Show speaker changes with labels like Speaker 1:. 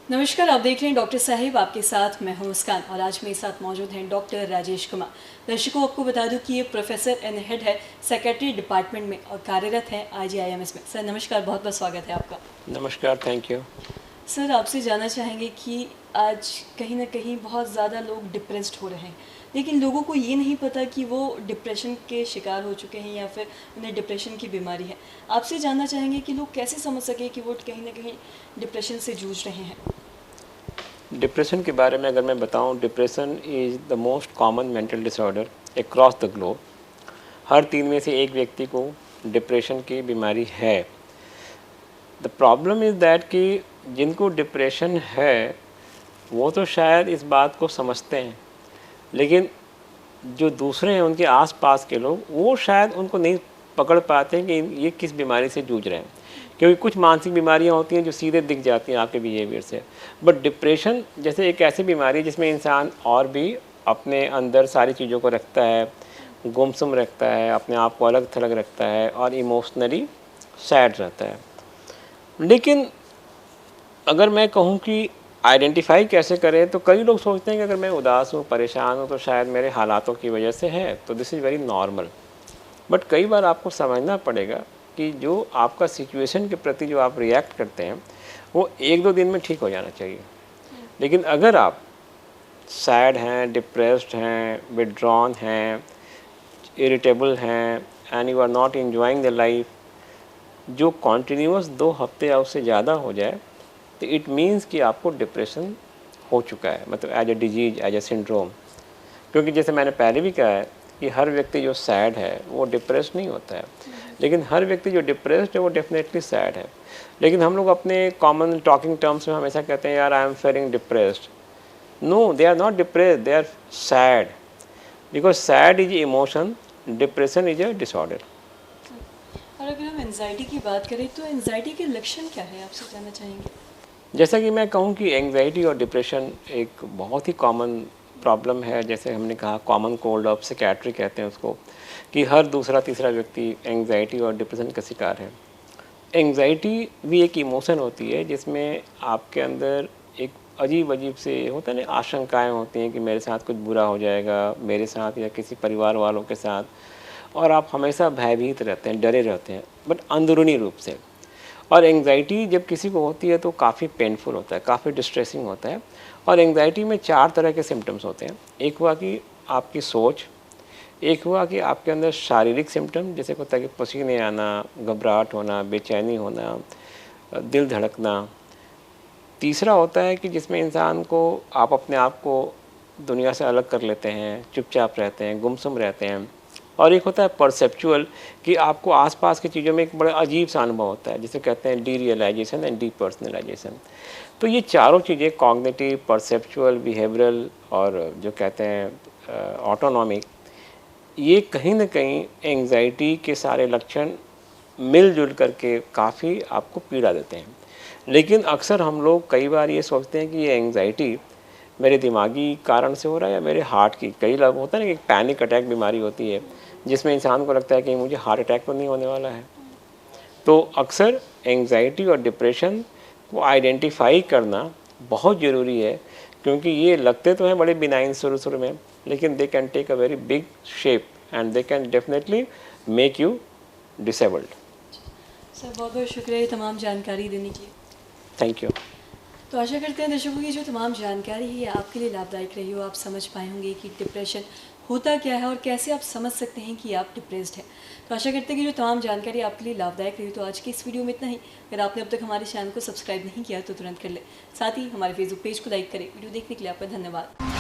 Speaker 1: नमस्कार, आप देख रहे हैं डॉक्टर साहिब, आपके साथ मैं हूं मुस्कान और आज मेरे साथ मौजूद हैं डॉक्टर राजेश कुमार। दर्शकों, आपको बता दूं कि ये प्रोफेसर एंड हेड है सेक्रेटरी डिपार्टमेंट में और कार्यरत हैं IGIMS में। सर नमस्कार, बहुत बहुत स्वागत है आपका।
Speaker 2: नमस्कार, थैंक यू।
Speaker 1: सर आपसे जानना चाहेंगे कि आज कहीं ना कहीं बहुत ज़्यादा लोग डिप्रेस्ड हो रहे हैं, लेकिन लोगों को ये नहीं पता कि वो डिप्रेशन के शिकार हो चुके हैं या फिर उन्हें डिप्रेशन की बीमारी है। आपसे जानना चाहेंगे कि लोग कैसे समझ सकें कि वो कहीं ना कहीं डिप्रेशन से जूझ रहे हैं।
Speaker 2: डिप्रेशन के बारे में अगर मैं बताऊं, depression is the most common mental disorder across the globe. हर 3 में से एक व्यक्ति को डिप्रेशन की बीमारी है। द प्रॉब्लम इज़ दैट कि जिनको डिप्रेशन है वो तो शायद इस बात को समझते हैं, लेकिन जो दूसरे हैं उनके आसपास के लोग वो शायद उनको नहीं पकड़ पाते हैं कि ये किस बीमारी से जूझ रहे हैं, क्योंकि कुछ मानसिक बीमारियां होती हैं जो सीधे दिख जाती हैं आपके बिहेवियर से। बट डिप्रेशन जैसे एक ऐसी बीमारी है जिसमें इंसान और भी अपने अंदर सारी चीज़ों को रखता है, गुमसुम रखता है, अपने आप को अलग थलग रखता है और इमोशनली सैड रहता है। लेकिन अगर मैं कहूँ कि आइडेंटिफाई कैसे करें, तो कई लोग सोचते हैं कि अगर मैं उदास हूँ, परेशान हूँ, तो शायद मेरे हालातों की वजह से है, तो this is very normal. But कई बार आपको समझना पड़ेगा कि जो आपका सिचुएशन के प्रति जो आप रिएक्ट करते हैं वो 1-2 दिन में ठीक हो जाना चाहिए। लेकिन अगर आप सैड हैं, डिप्रेस्ड हैं, विड्रॉन हैं, इरिटेबल हैं and you are not enjoying the life, जो कॉन्टीन्यूस 2 हफ्ते या उससे ज़्यादा हो जाए, तो इट मीन्स कि आपको डिप्रेशन हो चुका है, मतलब as a disease, as a syndrome. क्योंकि जैसे मैंने पहले भी कहा है कि हर व्यक्ति जो सैड है वो डिप्रेस्ड नहीं होता है, लेकिन हर व्यक्ति जो डिप्रेस्ड है वो डेफिनेटली सैड है। लेकिन हम लोग अपने कॉमन टॉकिंग टर्म्स में हमेशा कहते हैं यार I am feeling depressed. No, they are not depressed, they are sad, because sad is emotion, depression is a disorder.
Speaker 1: और अगर हम एंजाइटी की बात करें तो एंजाइटी के लक्षण क्या है, आपसे जानना चाहेंगे।
Speaker 2: जैसा कि मैं कहूँ कि एंग्जाइटी और डिप्रेशन एक बहुत ही कॉमन प्रॉब्लम है। जैसे हमने कहा कॉमन कोल्ड ऑफ साइकियाट्री कहते हैं उसको, कि हर दूसरा तीसरा व्यक्ति एंग्जाइटी और डिप्रेशन का शिकार है। एंग्जाइटी भी एक इमोशन होती है जिसमें आपके अंदर एक अजीब अजीब से होता है ना, आशंकाएं होती हैं कि मेरे साथ कुछ बुरा हो जाएगा, मेरे साथ या किसी परिवार वालों के साथ, और आप हमेशा भयभीत रहते हैं, डरे रहते हैं, बट अंदरूनी रूप से। और एंग्जाइटी जब किसी को होती है तो काफ़ी पेनफुल होता है, काफ़ी डिस्ट्रेसिंग होता है। और एंग्जाइटी में 4 तरह के सिम्टम्स होते हैं। एक हुआ कि आपकी सोच, एक हुआ कि आपके अंदर शारीरिक सिम्टम, जैसे होता है कि पसीने आना, घबराहट होना, बेचैनी होना, दिल धड़कना। तीसरा होता है कि जिसमें इंसान को आप अपने आप को दुनिया से अलग कर लेते हैं, चुपचाप रहते हैं, गुमसुम रहते हैं। और एक होता है परसेप्चुअल, कि आपको आसपास की चीज़ों में एक बड़ा अजीब सा अनुभव होता है, जिसे कहते हैं डीरियलाइजेशन एंड डीपर्सनलाइजेशन। तो ये चारों चीज़ें, कॉग्निटिव, परसेप्चुअल, बिहेवियरल और जो कहते हैं ऑटोनॉमिक, ये कहीं ना कहीं एंग्जाइटी के सारे लक्षण मिलजुल करके काफ़ी आपको पीड़ा देते हैं। लेकिन अक्सर हम लोग कई बार ये सोचते हैं कि ये एंग्जाइटी मेरे दिमागी कारण से हो रहा है या मेरे हार्ट की। कई लोग होता है ना कि पैनिक अटैक बीमारी होती है जिसमें इंसान को लगता है कि मुझे हार्ट अटैक तो नहीं होने वाला है। तो अक्सर एंग्जाइटी और डिप्रेशन को आइडेंटिफाई करना बहुत ज़रूरी है, क्योंकि ये लगते तो हैं बड़े बिनाइन शुरू में, लेकिन they can take a very big shape and they can definitely make you disabled.
Speaker 1: Sir बहुत बहुत शुक्रिया ये तमाम जानकारी देने के लिए।
Speaker 2: Thank you.
Speaker 1: तो आशा करते हैं दर्शकों की जो तमाम जानकारी है आपके लिए लाभदायक रही हो। आप समझ पाए होंगे कि डिप्रेशन होता क्या है और कैसे आप समझ सकते हैं कि आप डिप्रेस्ड हैं। तो आशा करते हैं कि जो तमाम जानकारी आपके लिए लाभदायक रही। तो आज की इस वीडियो में इतना ही। अगर आपने अब तक हमारे चैनल को सब्सक्राइब नहीं किया तो तुरंत कर ले, साथ ही हमारे फेसबुक पेज को लाइक करें। वीडियो देखने के लिए आपका धन्यवाद।